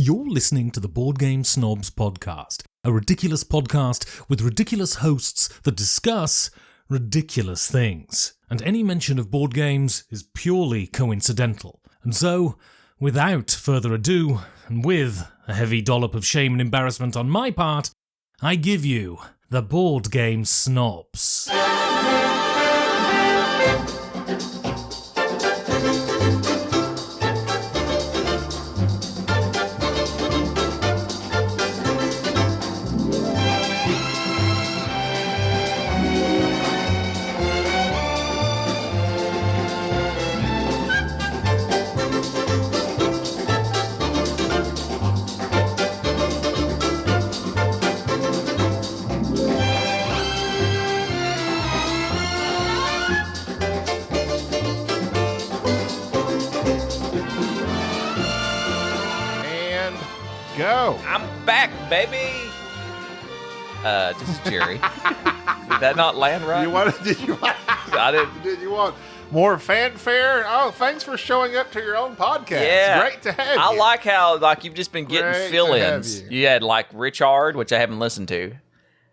You're listening to the Board Game Snobs podcast, a ridiculous podcast with ridiculous hosts that discuss ridiculous things. And any mention of board games is purely coincidental. And so, without further ado, and with a heavy dollop of shame and embarrassment on my part, I give you the Board Game Snobs. Go. I'm back, baby. This is Jerry. Did that not land right? Did you want more fanfare? Oh, thanks for showing up to your own podcast. Yeah. Great to have you. I like how you've just been getting Great fill-ins. to have you. You had Richard, which I haven't listened to.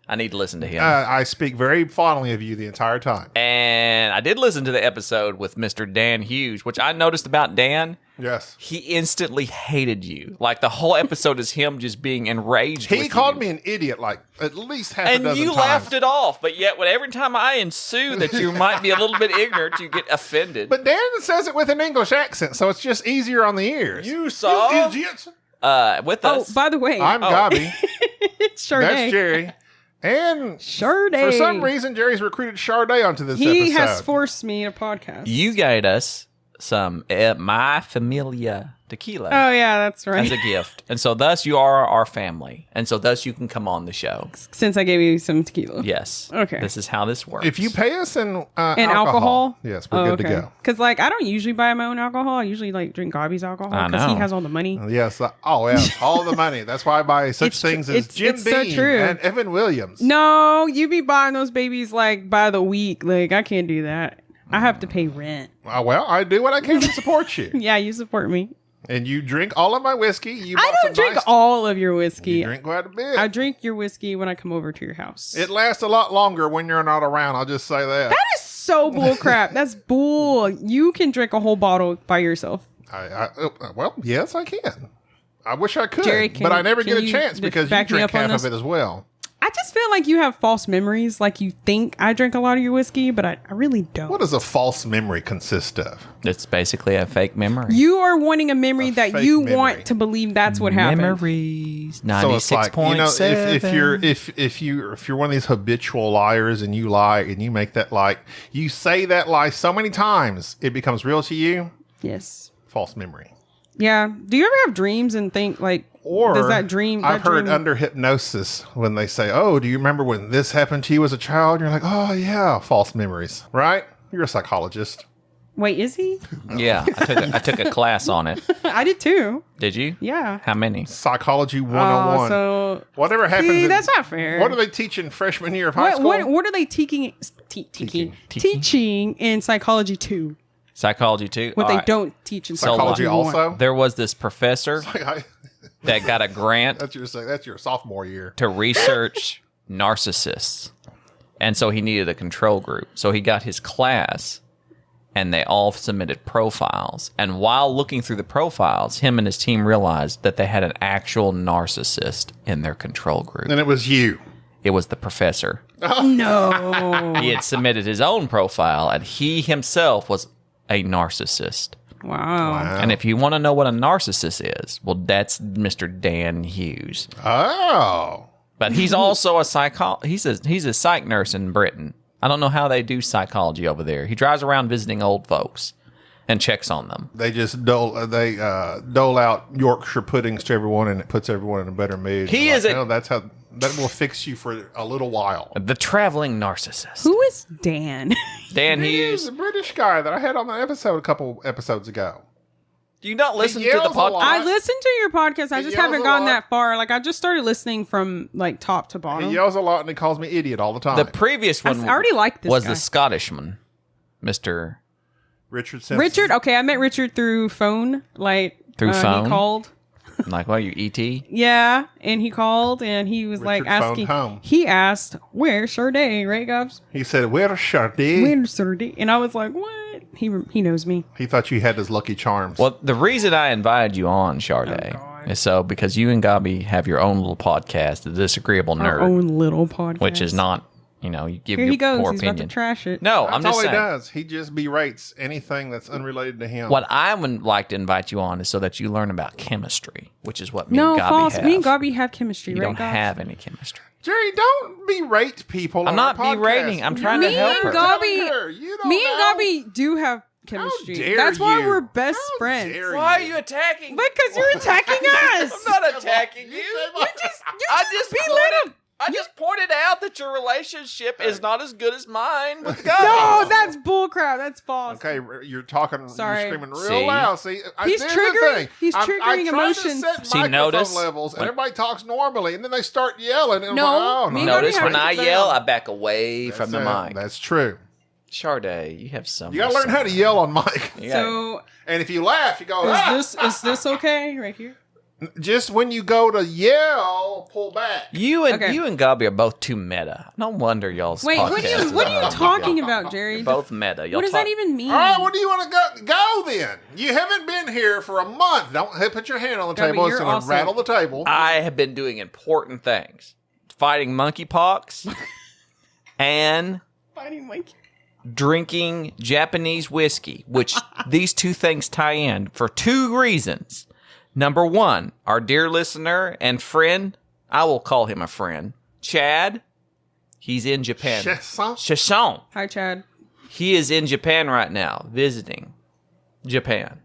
I need to listen to him. I speak very fondly of you the entire time. And I did listen to the episode with Mr. Dan Hughes, which I noticed about Dan. Yes. He instantly hated you. Like, the whole episode is him just being enraged with He called you. me an idiot at least half a And dozen you times. laughed it off, but yet every time I ensue that you might be a little bit ignorant, you get offended. But Dan says it with an English accent, so it's just easier on the ears. You saw? You idiots. With us. Oh, by the way, I'm Gabi. it's Sharde. That's Jerry. And Sharde. for some reason, Jerry's recruited Sharde onto this episode. He has forced me to podcast. You gave us some My Familia tequila. Oh, yeah, that's right. As a gift. And so thus you are our family. And so thus you can come on the show. Since I gave you some tequila. Yes. Okay. This is how this works. If you pay us in alcohol? Yes, we're good to go. Because, I don't usually buy my own alcohol. I usually, drink Gabi's alcohol I because he know. has all the money. Yes. All the money. That's why I buy such things as Jim it's Beam so true. and Evan Williams. No, you be buying those babies, by the week. I can't do that. I have to pay rent. Well, I do what I can to support you. Yeah, you support me. And you drink all of my whiskey. You I bought don't some drink nice- all of your whiskey. You drink quite a bit. I drink your whiskey when I come over to your house. It lasts a lot longer when you're not around. I'll just say that. That is so bull crap. That's bull. You can drink a whole bottle by yourself. Well, yes, I can. I wish I could, Jerry, but I never can get a you chance because you back me drink up on half of this? it as well. I just feel like you have false memories. You think I drink a lot of your whiskey, but I really don't. What does a false memory consist of? It's basically a fake memory. You are wanting a memory that fake you memory. want to believe that's what happened. Memories. So it's 96.7. if you're one of these habitual liars and you lie and you make that lie, you say that lie so many times it becomes real to you. Yes. False memory. Yeah. Do you ever have dreams and think Or does that dream? I've heard under hypnosis when they say, "Oh, do you remember when this happened to you as a child?" And you're like, "Oh yeah, false memories." Right? You're a psychologist. Wait, is he? Yeah. I took a class on it. I did too. Did you? Yeah. How many? Psychology 101. So Whatever happens. see, that's not fair. What do they teach in freshman year of high school? What are they teaching in psychology 2? Psychology too. What All they right. don't teach in Psychology psychology 1. also. There was this professor that got a grant That's your sophomore year. to research narcissists. And so he needed a control group. So he got his class and they all submitted profiles. And while looking through the profiles, him and his team realized that they had an actual narcissist in their control group. And it was you. It was the professor. No. He had submitted his own profile and he himself was a narcissist. Wow. And if you want to know what a narcissist is, well, that's Mr. Dan Hughes. Oh. But he's also he's a psych nurse in Britain. I don't know how they do psychology over there. He drives around visiting old folks and checks on them. They just dole out Yorkshire puddings to everyone, and it puts everyone in a better mood. He Like, is a- "No, that's how that will fix you for a little while." The traveling narcissist. Who is Dan? Dan He is Hughes. the British guy that I had on the episode a couple episodes ago. Do you not listen to the yells a lot. podcast? I listened to your podcast. I He just yells haven't a gotten lot. that far. I just started listening from top to bottom. He yells a lot and he calls me idiot all the time. The previous one I already liked this was guy. the Scottishman, Mr. Richard Simpson. Richard. Okay, I met Richard through phone. Through phone? He called. Like, what are you, E.T.? Yeah, and he called and he was like Richard phoned asking. home. He asked, "Where's Sharde?" Right, Gobs? He said, "Where's Sharde?" Where's Sharde? And I was like, "What?" He knows me. He thought you had his Lucky Charms. Well, the reason I invited you on, Sharde, God. is so because you and Gabi have your own little podcast, The Disagreeable Our Nerd, own little podcast, which is not, you know, you give Here your he goes. poor He's opinion. about to trash it. No, That's I'm just all he saying. does. He just berates anything that's unrelated to him. What I would like to invite you on is so that you learn about chemistry, which is what me No, and Gabi false. have. Me and Gabi have chemistry, you right, don't Gobs? have any chemistry. Jerry, don't berate people. I'm on not our podcast. berating. I'm trying to Me help and her. Gabi- Telling her, you don't Me and know. Gabi do have chemistry. dare That's why you. we're best How friends. dare Why are you attacking me? Because you're attacking us. I'm not attacking you. You I just pointed, I just pointed out that your relationship is not as good as mine with Gabi. No, that's bullcrap. That's false. Okay, you're talking, Sorry. you're screaming real See? loud. See, He's there's triggering- the thing. he's I'm triggering trying emotions. To set See, microphone notice levels, and when- everybody talks normally, and then they start yelling. And No, I'm like, oh, me and no. Gabi Notice have when to I Sit yell, down. I back away from the That's it. mic. That's true. Sharde, you have so You gotta learn how to yell on mic. So And if you laugh, you go, is this okay right here? Just when you go to yell, pull back. You and Okay. Gabi are both too meta. No wonder y'all's Wait, podcast what is are you talking about, Jerry? You're both meta. Y'all What does talk- that even mean? All right, what do you want to go then? You haven't been here for a month. Don't put your hand on the Gabby, table. It's you're going to also- rattle the table. I have been doing important things. Fighting monkeypox and Fighting Mike. drinking Japanese whiskey, which these two things tie in for two reasons. Number one, our dear listener and friend, I will call him a friend, Chad, he's in Japan. Chesson? Chesson. Hi, Chad. He is in Japan right now, visiting Japan.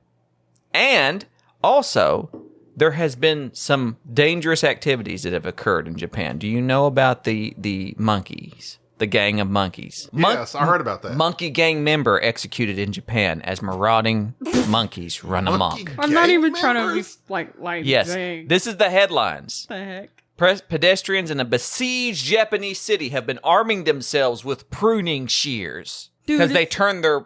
And also, there has been some dangerous activities that have occurred in Japan. Do you know about the monkeys? The gang of monkeys. Yes, I heard about that. Monkey gang member executed in Japan as marauding monkeys run Monkey amok. I'm not gang even trying to be members? like. Yes, dang. this is the headlines. What the heck? Pedestrians in a besieged Japanese city have been arming themselves with pruning shears Dude, because they this- turn their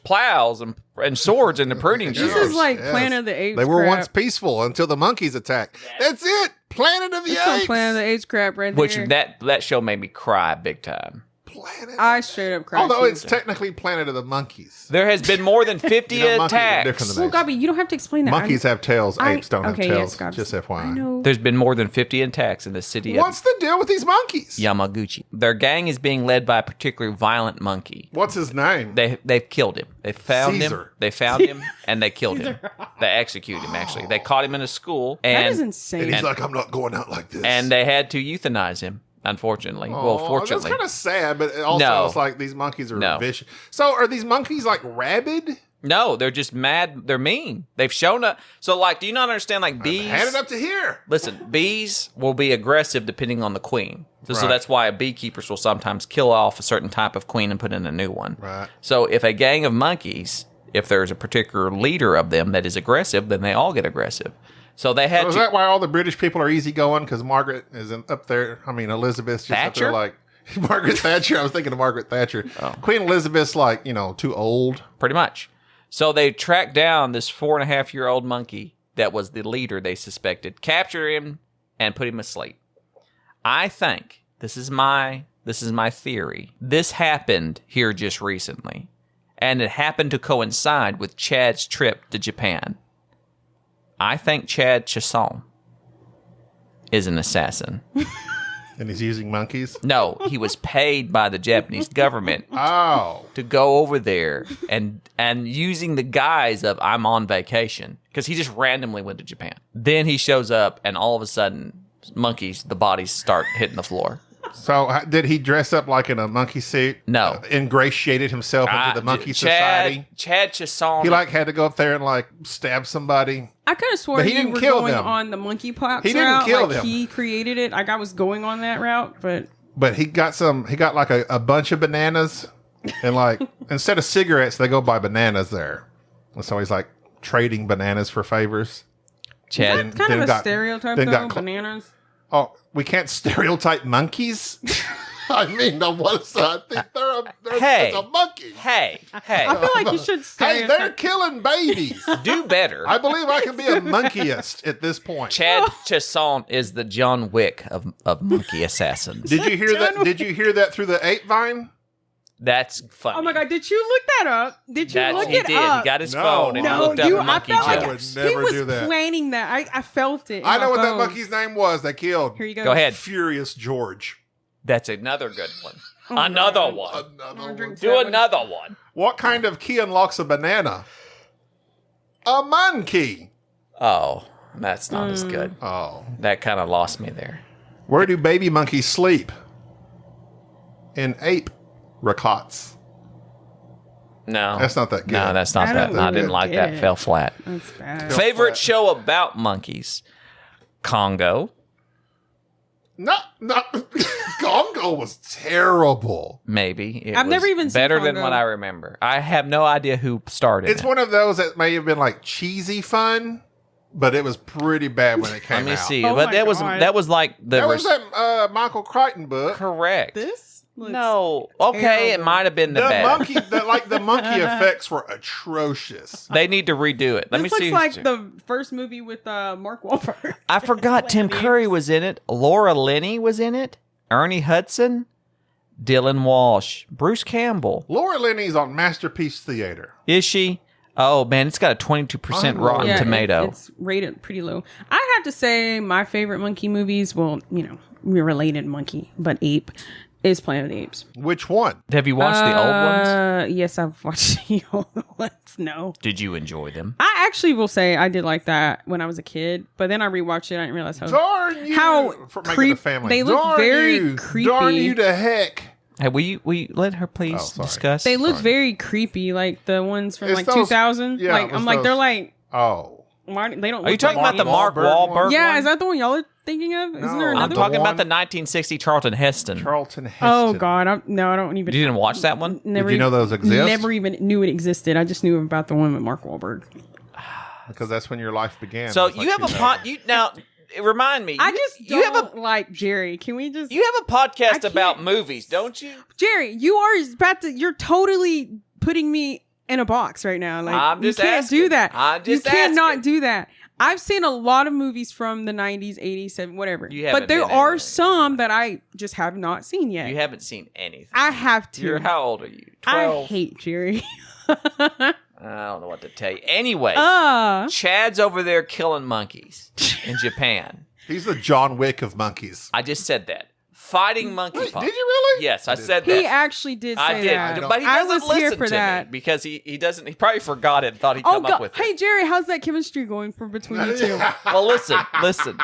plows and swords into pruning This shears. is like Yes. Planet of the Apes. They were crap. once peaceful until the monkeys attacked. That's it. Planet of the It's some Apes. Planet of the Apes crap right Which there. that show made me cry big time. Planet. I straight up cried. Although too. it's technically Planet of the Monkeys. There has been more than 50 You know, monkeys are attacks. different than Well, apes. Gabi, you don't have to explain that. Monkeys have tails. I- Apes don't okay, have yes, tails. Gabi. Just FYI. I know. There's been more than 50 attacks in the city What's of the deal with these monkeys? Yamaguchi. Their gang is being led by a particularly violent monkey. What's his name? They've killed him. They found him. Caesar. They found him and they killed him. They executed him. Actually, they caught him in a school That and is insane. and he's like, I'm not going out like this. and they had to euthanize him. Unfortunately, Aw, well, fortunately, that's kind of sad, but also No. it's like these monkeys are No. vicious. So are these monkeys like rabid? no, they're just mad. They're mean. They've shown up. So, like, do you not understand? Like bees. Hand it up to here. Listen, bees will be aggressive depending on the queen. So Right. that's why beekeepers will sometimes kill off a certain type of queen and put in a new one. Right. So if a gang of monkeys, if there's a particular leader of them that is aggressive, then they all get aggressive. So they had So is to. that why all the British people are easygoing? Because Margaret is up there. I mean, Elizabeth's just up there Thatcher? like Margaret Thatcher. I was thinking of Margaret Thatcher. Oh. Queen Elizabeth's like, too old. Pretty much. So they tracked down this 4.5-year-old monkey that was the leader they suspected, captured him, and put him asleep. I think this is my theory. This happened here just recently, and it happened to coincide with Chad's trip to Japan. I think Chad Chasson is an assassin. And he's using monkeys. No, he was paid by the Japanese government Oh. to go over there and using the guise of I'm on vacation because he just randomly went to Japan. Then he shows up and all of a sudden monkeys, the bodies start hitting the floor. So did he dress up like in a monkey suit? No. Ingratiated himself into the monkey society? Chad Chasson. He had to go up there and stab somebody. I could have swore But he you didn't were kill going them. on the monkeypox He didn't route. kill like them. He created it. Like I was going on that route, but But he got like a bunch of bananas and like instead of cigarettes, they go buy bananas there. And so he's like trading bananas for favors. Chad. And kind of then a got- stereotype then though. got Bananas. Oh, we can't stereotype monkeys? I mean, on one side, I think Hey. it's a monkey. Hey. I feel like you should Hey, stereotype. they're killing babies. Do better. I believe I can be a monkeyist at this point. Chad Chasson is the John Wick of monkey assassins. Did you hear that? Did you hear that through the ape vine? That's funny. Oh my god! Did you look that up? Did you look He it did. up? He got his No. phone and he No, looked up you. the I monkey felt like I would jokes. never he was do that. planning that. I felt it. I know in what my that bones. monkey's name was. They killed. Here you go. Go ahead. Furious George. That's another good one. Oh, Another God. one. Another I'll drink one. Do that one. another one. What kind of key unlocks a banana? A monkey. Oh, that's not as good. Oh. That kind of lost me there. Where do baby monkeys sleep? In ape ricots. No. That's not that good. No, that's not I that. don't I didn't like get that. it. Fell flat. That's bad. Favorite flat. show about monkeys? Congo. No. Congo was terrible. Maybe. It I've never was even seen better than Congo. what I remember. I have no idea who started It's it. one of those that may have been like cheesy fun, but it was pretty bad when it came Let me out. see. Oh but my that was God. like the That was that Michael Crichton book. correct. This looks No. Okay, it terrible. might have been the The bad. monkey, the monkey effects were atrocious. They need to redo it. Let me This see. looks like the first movie with Mark Wahlberg. I forgot Tim Curry was in it. Laura Linney was in it. Ernie Hudson, Dylan Walsh, Bruce Campbell. Laura Linney's on Masterpiece Theater. Is she? Oh man, it's got a 22% Rotten Yeah, Tomato. It's rated pretty low. I have to say my favorite monkey movies, well, we're related monkey, but ape, is Planet of the Apes. Which one? Have you watched the old ones? Yes, I've watched the old ones. No. Did you enjoy them? I actually will say I did like that when I was a kid, but then I rewatched it. I didn't realize Darn you! how for making a family. they look Darn very you. creepy. Darn you to heck! Hey, will you let her please Oh, sorry. discuss? They look very creepy, like the ones from It's like those- 2000. yeah, like it was I'm like those- they're like Oh, why they don't. Are you look talking like about the me. Mark Wahlberg Yeah, one? is that the one y'all are thinking of? Isn't there No. I'm another talking The about the one- 1960 Charlton Heston. Charlton Heston. Oh God, I don't even. You didn't watch that one? Never Did you know even- those exist? Never even knew it existed. I just knew about the one with Mark Wahlberg. Because that's when your life began. So It was like you have a 2000. now. Remind me. I just you have don't like Jerry. Can we just? you have a podcast I about can't- movies, don't you? Jerry, you are about to. You're totally putting me in a box right now. Like I'm just you can't asking. do that. I'm just you cannot asking. do that. I've seen a lot of movies from the 90s, 80s, 70s, whatever. You haven't But there been are anywhere. some that I just have not seen yet. You haven't seen anything. I have to. You're how old are you? I 12. hate Jerry. I don't know what to tell you. Anyway, Uh, Chad's over there killing monkeys in Japan. He's the John Wick of monkeys. I just said that. Fighting Wait, monkeypox. did you really? Yes, I did. said he that. actually did say I did, that. but he I doesn't was here listen for to that. me because he doesn't. He probably forgot it and thought he'd Oh come up God! with Hey it. Jerry, how's that chemistry going for between you two? Well, listen.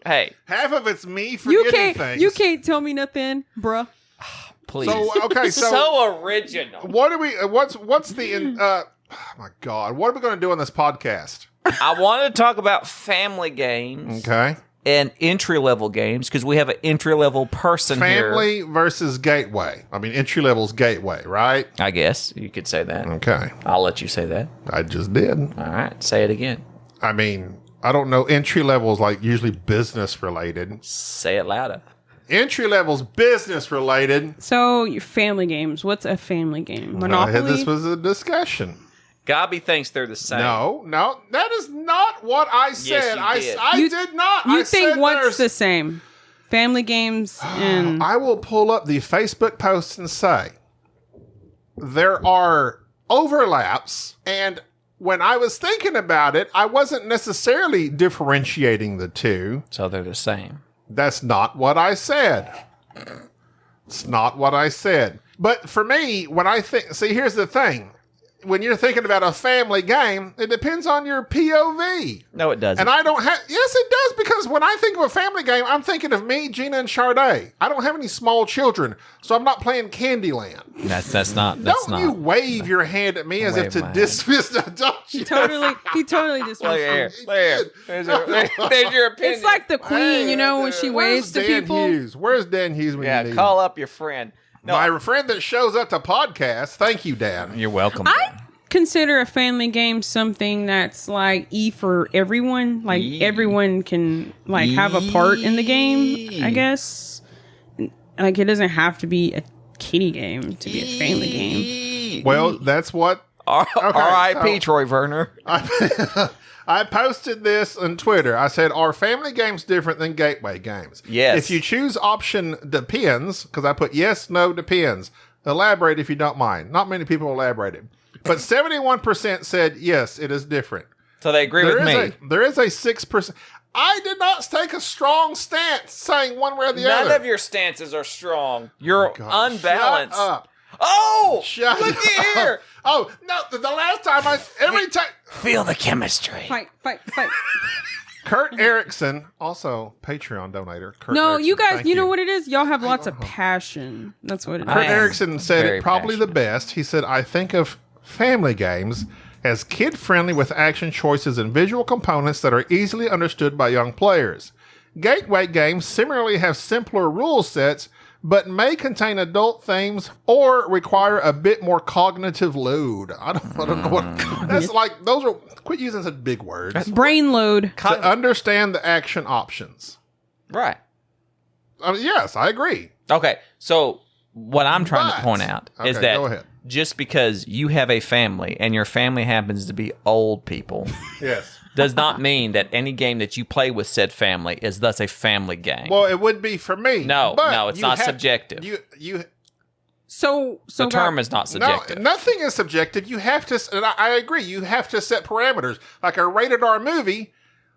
Hey, Half of it's me forgetting things. You can't tell me nothing, bruh. please. So okay, so, so original. what are we? What's the? Oh my God, what are we going to do on this podcast? I wanted to talk about family games Okay, and entry level games because we have an entry level person family here. versus gateway. I mean, entry level's gateway, right? I guess you could say that. Okay, I'll let you say that. I just did. All right, say it again. I mean, I don't know. Entry level is like usually business related. Say it louder. Entry level's business related. So your family games. What's a family game? Monopoly. This was a discussion. Gobby thinks they're the same. No, that is not what I said. you did. I You- did not. You I think said what's there's- the same? Family games and I will pull up the Facebook post and say there are overlaps, and when I was thinking about it, I wasn't necessarily differentiating the two. So they're the same. That's not what I said. It's not what I said. But for me, when I think, see, here's the thing. When you're thinking about a family game, it depends on your POV. No, it doesn't. And I don't have, yes, it does, because when I think of a family game, I'm thinking of me, Gina, and Sharde. I don't have any small children, so I'm not playing Candyland. That's not. Don't you wave your hand at me as if Wave to my hand. dismiss the don't you? he totally dismissed Look you. here. There's your opinion. It's like the queen, you know, when she waves to Dan people. Hughes? Where's Dan Hughes when you yeah. need Call him? up your friend. No, My friend that shows up to podcasts. Thank you, Dan. you're welcome. I consider a family game something that's like for everyone. Like everyone can like have a part in the game, I guess. Like, it doesn't have to be a kiddie game to be a family game. Well, that's what... R.I.P. Troy Werner. I posted this on Twitter. I said, are family games different than gateway games? Yes. If you choose option depends, because I put yes, no, depends. Elaborate if you don't mind. Not many people elaborated. But 71% said, yes, it is different. So they agree with me. There is a 6%. I did not take a strong stance saying one way or the other. None of your stances are strong. You're unbalanced. Shut up. Oh, Shut look up. here. Oh, no, the last time every time. Feel the chemistry. Fight. Kurt Erickson, also Patreon donator. Kurt No, Erickson, you guys, thank you know what it is? Y'all have lots of passion. That's what it Kurt is. Erickson said very it probably the passionate. best. He said, I think of family games as kid-friendly with action choices and visual components that are easily understood by young players. Gateway games similarly have simpler rule sets, but may contain adult themes or require a bit more cognitive load. I don't know what... That's like... Those are... Quit using such big words. Brain load. To understand the action options. Right. Yes, I agree. Okay, so what I'm trying to point out is Okay, that go ahead. just because you have a family and your family happens to be old people Yes. does not mean that any game that you play with said family is thus a family game. Well, it would be for me. No, but no, it's you not have- subjective. You So the term is not subjective. No, nothing is subjective. You have to, and I agree, you have to set parameters. Like a rated R movie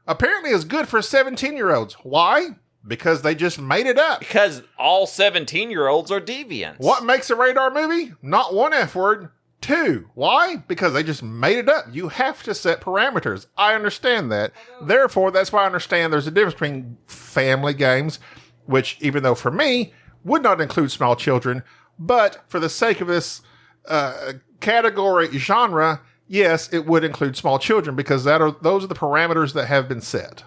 apparently is good for 17-year-olds. Why? Because they just made it up. Because all 17-year-olds are deviants. What makes a rated R movie? Not one F word, two. Why? Because they just made it up. You have to set parameters. I understand that. Therefore, that's why I understand there's a difference between family games, which, even though for me, would not include small children, but for the sake of this category genre, yes, it would include small children because those are the parameters that have been set.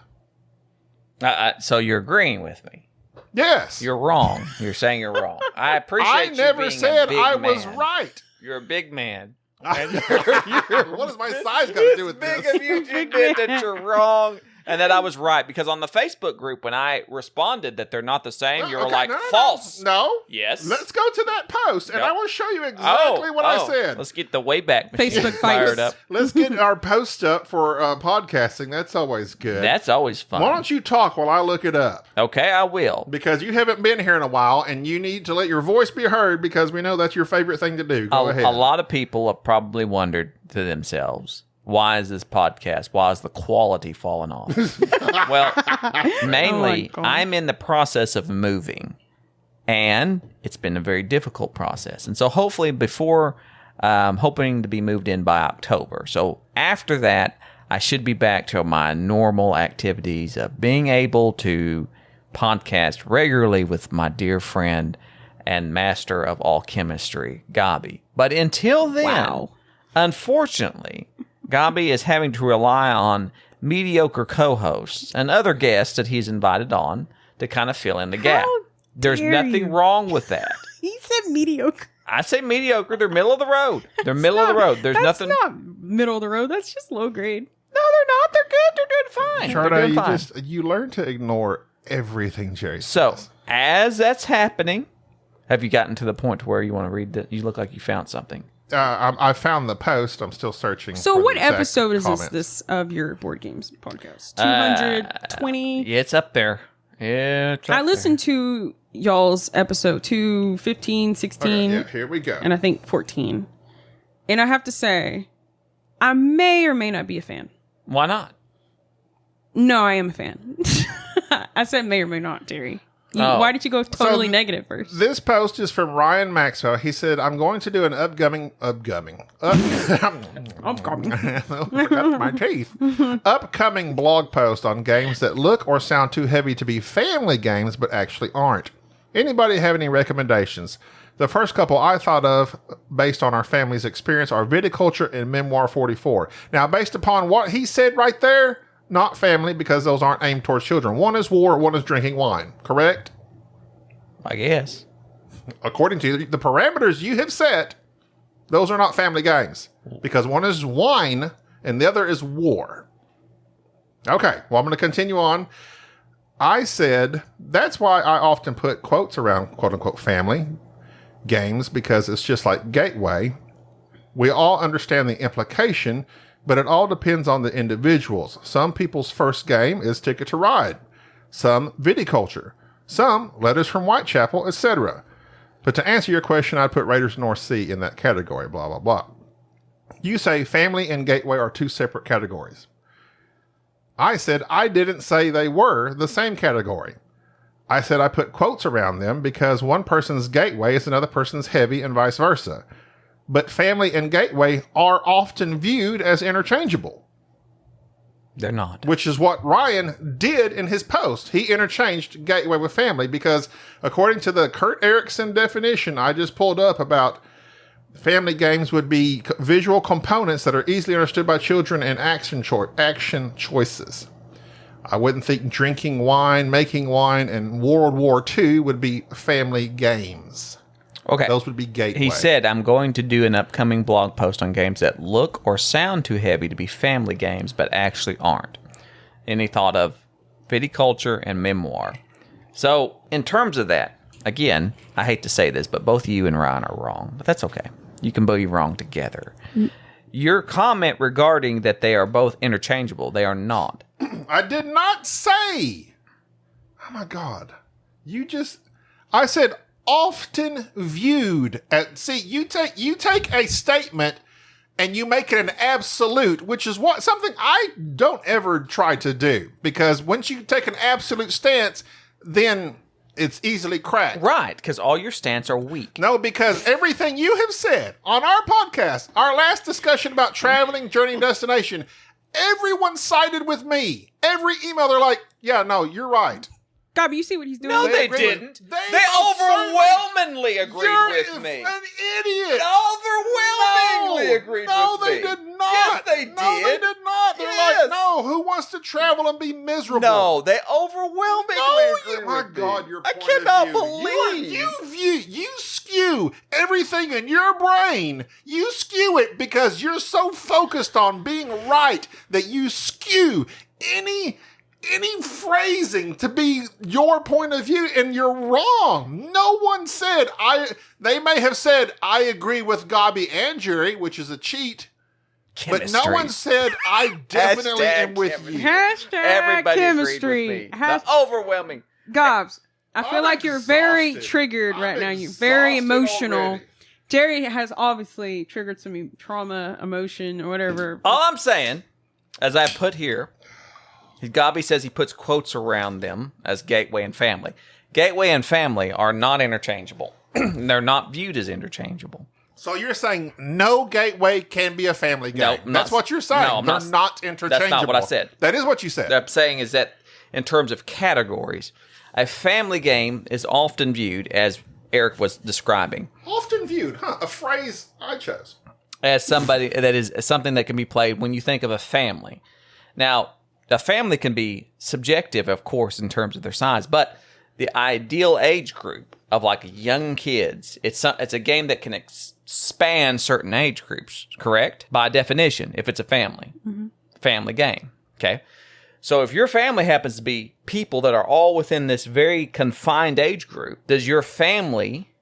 So you're agreeing with me. Yes. You're wrong. You're saying you're wrong. I appreciate I you never being said a big I was man. right. You're a big man. What is my size got to do with Big this? of you to admit that you're wrong and that I was right. Because on the Facebook group, when I responded that they're not the same, you were Okay, like, no. false. No. Yes. Let's go to that post, and Yep. I will show you exactly what I said. Let's get the Wayback Machine Facebook fired fights. up. Let's get our post up for podcasting. That's always good. That's always fun. Why don't you talk while I look it up? Okay, I will. Because you haven't been here in a while, and you need to let your voice be heard because we know that's your favorite thing to do. Go ahead. A lot of people have probably wondered to themselves, why is this podcast? Why is the quality falling off? Well, mainly, God. I'm in the process of moving, and it's been a very difficult process. And so hopefully before, hoping to be moved in by October. So after that, I should be back to my normal activities of being able to podcast regularly with my dear friend and master of all chemistry, Gabi. But until then, Wow. unfortunately, Gabi is having to rely on mediocre co-hosts and other guests that he's invited on to kind of fill in the gap. There's dare nothing you. wrong with that. He said mediocre. I say mediocre. They're middle of the road. They're middle of the road. There's That's nothing. not middle of the road. That's just low grade. No, they're not. They're good. They're doing fine. Sharde, They're doing fine. you learn to ignore everything Jerry So, says. as that's happening, have you gotten to the point to where you want to read that? You look like you found something. I found the post. I'm still searching. So for what the exact episode is comments. this of your board games podcast? 220. Yeah, it's up there. Yeah, it's up I listened to y'all's episode 215, 16, Okay, yeah, here we go. and I think 14. And I have to say, I may or may not be a fan. there. Why not? No, I am a fan. I said may or may not, Terry. Oh. Why did you go totally So negative first? This post is from Ryan Maxwell. He said, I'm going to do an upcoming my teeth. Upcoming blog post on games that look or sound too heavy to be family games, but actually aren't. Anybody have any recommendations? The first couple I thought of, based on our family's experience, are Viticulture and Memoir 44. Now, based upon what he said right there, not family, because those aren't aimed towards children. One is war, one is drinking wine, correct? I guess. According to the parameters you have set, those are not family games, because one is wine and the other is war. Okay, well, I'm going to continue on. I said that's why I often put quotes around quote unquote family games, because it's just like Gateway. We all understand the implication, but it all depends on the individuals. Some people's first game is Ticket to Ride, some Viticulture, some Letters from Whitechapel, etc. But to answer your question, I'd put Raiders North Sea in that category, blah, blah, blah. You say family and Gateway are two separate categories. I said I didn't say they were the same category. I said I put quotes around them because one person's Gateway is another person's Heavy and vice versa. But family and Gateway are often viewed as interchangeable. They're not. Which is what Ryan did in his post. He interchanged Gateway with family because according to the Kurt Erickson definition I just pulled up about family games would be visual components that are easily understood by children and action choices. I wouldn't think drinking wine, making wine, and World War II would be family games. Okay. Those would be Gateway. He said, I'm going to do an upcoming blog post on games that look or sound too heavy to be family games, but actually aren't. And he thought of Viticulture and Memoir. So, in terms of that, again, I hate to say this, but both you and Ryan are wrong. But that's okay. You can be wrong together. Your comment regarding that they are both interchangeable, they are not. I did not say. Oh my God. I said often viewed. See, you take a statement and you make it an absolute, which is something I don't ever try to do. Because once you take an absolute stance, then it's easily cracked. Right, because all your stance are weak. No, because everything you have said on our podcast, our last discussion about traveling, journey, and destination, everyone sided with me. Every email, they're like, yeah, no, you're right. Gabby, you see what he's doing? No, they didn't. They overwhelmingly agreed with me. An idiot. Overwhelmingly agreed with me. No, they did not. Yes, they did. No, they did not. They're like, no, who wants to travel and be miserable? No, they overwhelmingly agreed with me. My God, your point I cannot of view. believe. You skew everything in your brain. You skew it because you're so focused on being right that you skew any phrasing to be your point of view, and you're wrong. No one said they may have said I agree with Gabi and Jerry, which is a cheat. Chemistry. But no one said I definitely am with you. Hashtag Everybody chemistry. agreed with me. The overwhelming. Gobs, I feel I'm like you're very exhausted. triggered right I'm now. You're very exhausted emotional. already. Jerry has obviously triggered some trauma, emotion, or whatever. All I'm saying, as I put here, Gabi says he puts quotes around them as Gateway and family. Gateway and family are not interchangeable. They're not viewed as interchangeable. So you're saying no Gateway can be a family game? No, that's what you're saying. No, I'm They're not- not interchangeable. That's not what I said. That is what you said. What I'm saying is that in terms of categories, a family game is often viewed, as Eric was describing, Often viewed, a phrase I chose. as somebody that is something that can be played when you think of a family. Now, a family can be subjective, of course, in terms of their size, but the ideal age group of like young kids, it's a game that can span certain age groups, correct? By definition, if it's a family game, okay? So if your family happens to be people that are all within this very confined age group, does your family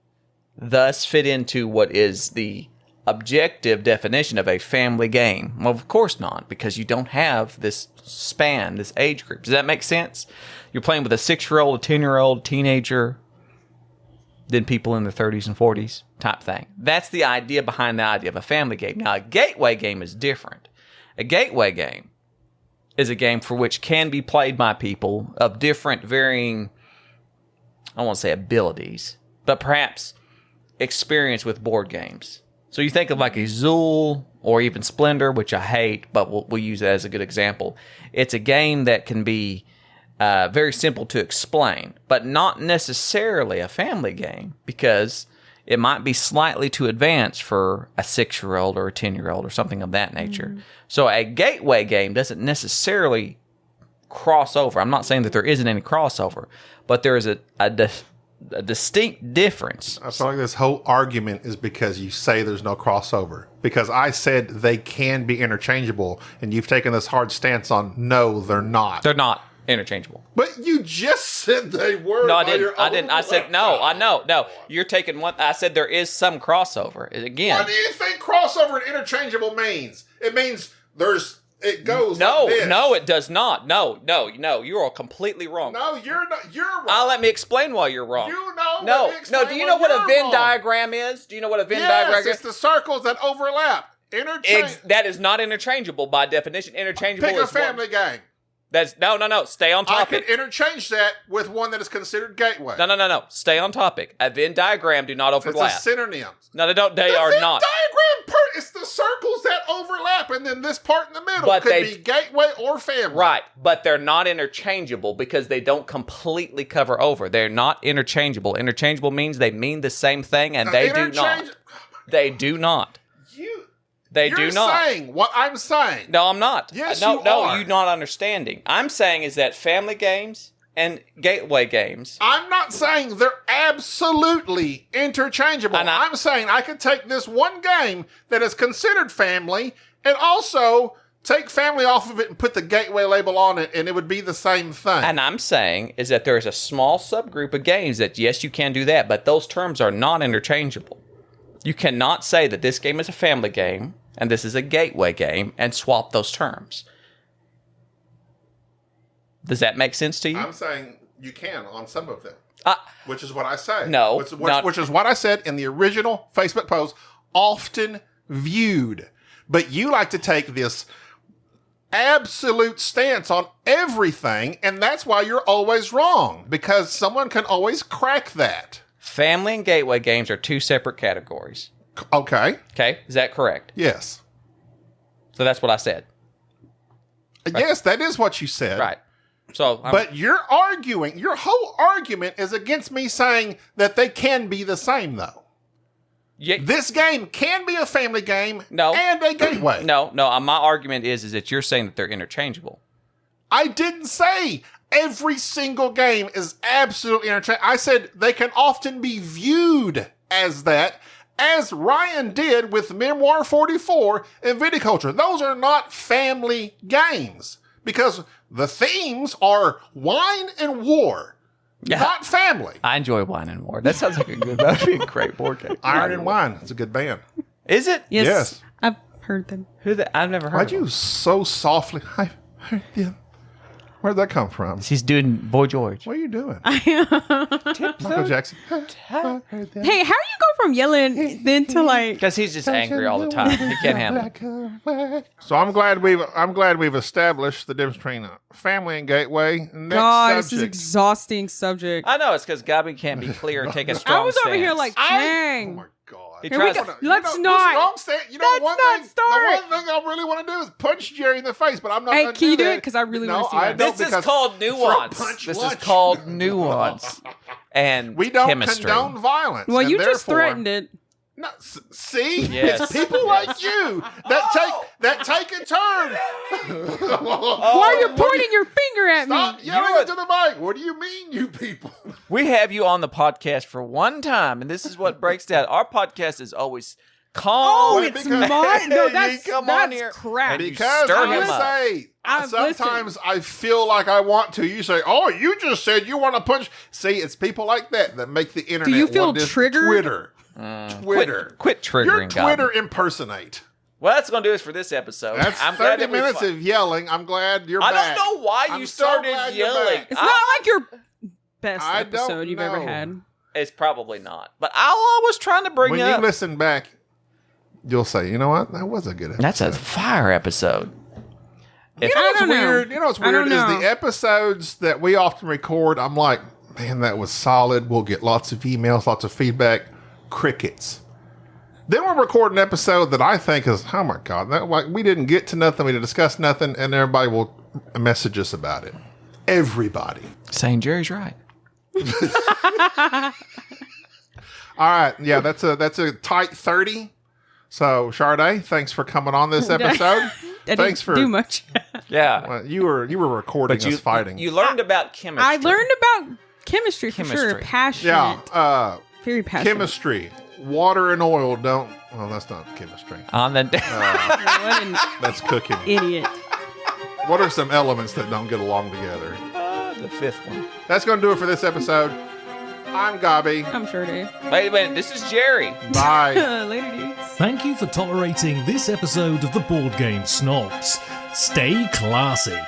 thus fit into what is the objective definition of a family game? Well, of course not, because you don't have this span, this age group. Does that make sense? You're playing with a 6-year-old, a 10-year-old, teenager, then people in their 30s and 40s type thing. That's the idea behind the idea of a family game. Now, a gateway game is different. A gateway game is a game for which can be played by people of different varying, I don't want to say abilities, but perhaps experience with board games. So you think of like a Zool or even Splendor, which I hate, but we'll use that as a good example. It's a game that can be very simple to explain, but not necessarily a family game, because it might be slightly too advanced for a 6-year-old or a 10-year-old or something of that nature. So a gateway game doesn't necessarily cross over. I'm not saying that there isn't any crossover, but there is a distinct difference. I feel like this whole argument is because you say there's no crossover. Because I said they can be interchangeable, and you've taken this hard stance on no, they're not. They're not. Interchangeable. But you just said they were. No, I didn't. I said no. I know. No, you're taking one. I said there is some crossover. Again. What do you think crossover and interchangeable means? It means it goes. No, like this. no, it does not. No. You are completely wrong. No, you're not. You're wrong. Let me explain why you're wrong. You know. No. Do you know what a Venn diagram is? Do you know what a Venn diagram is? Yes, it's the circles that overlap. That is not interchangeable by definition. Interchangeable Pick is a family game. That's no. Stay on I topic. could interchange that with one that is considered gateway. No. Stay on topic. A Venn diagram do not overlap. It's a synonym. No, they don't. They are Venn not. Diagram. It's the circles that overlap, and then this part in the middle But could they- be gateway or family. Right, but they're not interchangeable because they don't completely cover over. They're not interchangeable. Interchangeable means they mean the same thing, and they do not. They do not. They do not. You're saying what I'm saying. No, I'm not. Yes, no, you no, are. you're not understanding. I'm saying is that family games and gateway games. I'm not saying they're absolutely interchangeable. I'm saying I could take this one game that is considered family and also take family off of it and put the gateway label on it, and it would be the same thing. And I'm saying is that there is a small subgroup of games that, yes, you can do that, but those terms are not interchangeable. You cannot say that this game is a family game and this is a gateway game and swap those terms. Does that make sense to you? I'm saying you can on some of them, which is what I say. No, which is what I said in the original Facebook post, often viewed. But you like to take this absolute stance on everything, and that's why you're always wrong, because someone can always crack that. Family and gateway games are two separate categories. Okay. Okay, is that correct? Yes. So that's what I said. Right. Yes, that is what you said. Right. So, but you're arguing, your whole argument is against me saying that they can be the same, though. Yeah. This game can be a family game No. and a gateway. No. My argument is that you're saying that they're interchangeable. I didn't say every single game is absolutely interchangeable. I said they can often be viewed as that, as Ryan did with Memoir 44 and Viticulture. Those are not family games because the themes are wine and war, not family. I enjoy Wine and War. That sounds like that'd be a great board game. Iron and Wine. It's a good band. Is it? Yes. I've heard them. I've never heard Why'd of you them. so softly? I heard them. Where'd that come from? She's doing Boy George. What are you doing? Tiptoe? Michael Jackson. Hey, how do you go from yelling then to like? Because he's just angry all the time. He can't handle it. So I'm glad we've established the difference between family and gateway. Next God, this is subject. exhausting subject. I know, it's because Gabby can't be clear and take a strong I was over here stance. like, Oh dang. my God. He Here we tries go. to- Let's the not. strong stand- you know, Let's one not thing, start. The one thing I really want to do is punch Jerry in the face, but I'm not Hey, going to can you do that. it? 'Cause I really No, wanna see I that. don't, This is because called throat nuance. punch This lunch. is called nuance. And We don't chemistry. condone violence. Well, and you just therefore- threatened it. No, see, Yes. it's people like you that take a turn. Why are you pointing your finger at Stop me? yelling into the mic. What do you mean, you people? We have you on the podcast for one time, and this is what breaks down. Our podcast is always calm. Oh, it's because- mine. No, You that's come on here crap. and you Because stir I him up. say, I've sometimes I feel like I want to. You say, "Oh, you just said you want to punch." See, it's people like that make the internet. you feel want this triggered? Twitter. Quit triggering Your Twitter Gabby. impersonate. Well, that's going to do us for this episode. That's I'm glad 30 that we minutes fi- of yelling. I'm glad you're I back. don't know why I'm you so started glad you're yelling. back. It's not like your best I don't episode you've ever know. had. It's probably not. But all I was trying to bring When up. you listen back, you'll say, "You know what? That was a good episode." That's a fire episode. You know what's I don't know. weird? You know what's I weird don't is know. the episodes that we often record. I'm like, man, that was solid. We'll get lots of emails, lots of feedback. Crickets. Then we'll record an episode that I think is, oh my God, we didn't get to nothing, we didn't discuss nothing, and everybody will message us about it. Everybody. Saying Jerry's right. All right, yeah, that's a tight 30. So, Sharde, thanks for coming on this episode. I Thanks didn't for do much. Yeah. Well, you were recording us fighting. You learned about chemistry. I learned about chemistry for sure. Chemistry. Passionate. yeah, Very passionate. chemistry. Water and oil don't. Well, that's not chemistry. on the. What an That's cooking. idiot. What are some elements that don't get along together? the fifth one. That's going to do it for this episode. I'm Gabi. I'm Sharde. Wait a minute, this is Jerry. Bye. Later, dudes. Thank you for tolerating this episode of the Board Game Snobs. Stay classy.